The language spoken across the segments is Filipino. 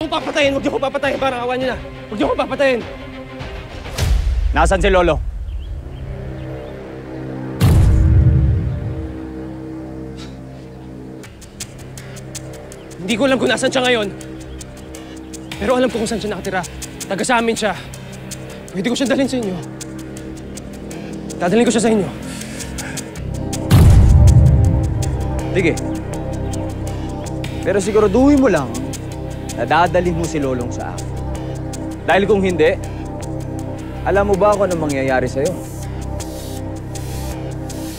akong papatayin. Huwag niyo ko papatayin. Parang awan niyo na. Huwag niyo ko papatayin. Nasaan si Lolo? Hindi ko alam kung nasaan siya ngayon. Pero alam ko kung saan siya nakatira. Taga sa amin siya. Pwede ko siya dalhin sa inyo. Dadalhin ko siya sa inyo. Sige. Pero siguraduhin mo lang na dadalhin mo si Lolong sa akin. Dahil kung hindi, alam mo ba kung anong mangyayari sa'yo?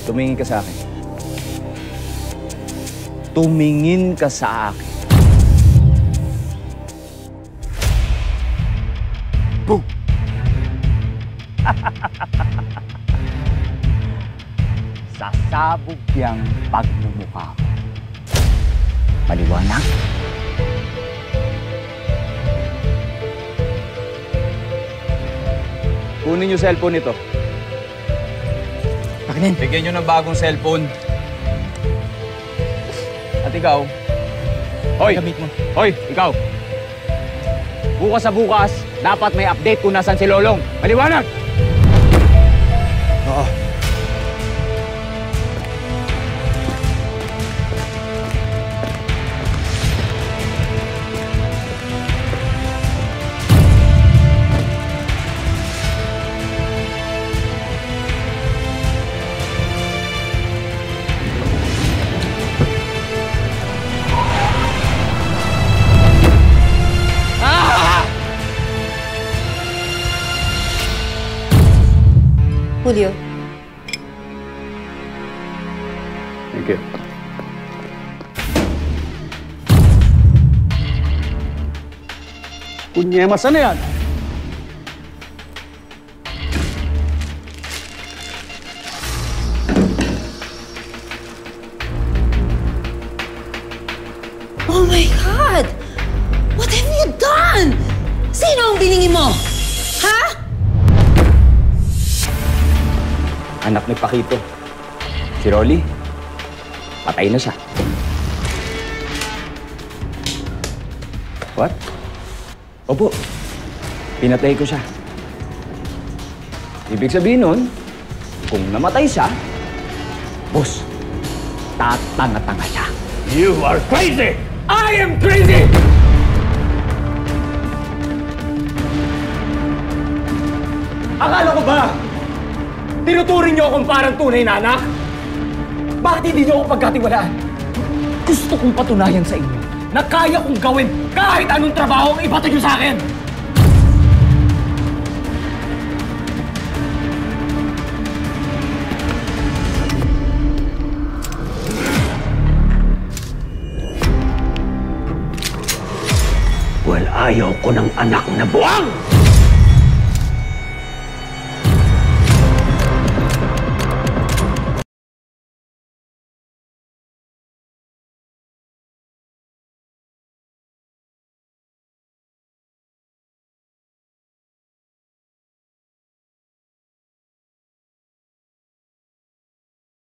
Tumingin ka sa akin. Tumingin ka sa akin. Boom! Sasabog yang pagmumukha ko. Maliwanag? Kunin yung cellphone nito. Bakit? Bigyan nyo ng bagong cellphone. At ikaw? Hoy! Gamit mo. Hoy! Ikaw! Bukas sa bukas, dapat may update kung nasan si Lolong. Maliwanag! Oo. Julio. Thank you. Kunyemas, ano yan? Oh my God! What have you done? Sino ang biningi mo? Ha? Anak ni Paquito. Si Rolly. Patay na siya. What? Opo. Pinatay ko siya. Ibig sabihin nun, kung namatay siya, boss, tatanga-tanga siya. You are crazy! I am crazy! Akala ko ba tinuturing niyo akong parang tunay na anak? Bakit hindi niyo ako pagkatiwalaan? Gusto kong patunayan sa inyo na kaya kong gawin kahit anong trabaho ang ipato niyo sa akin! Well, ayaw ko ng anak na buwang!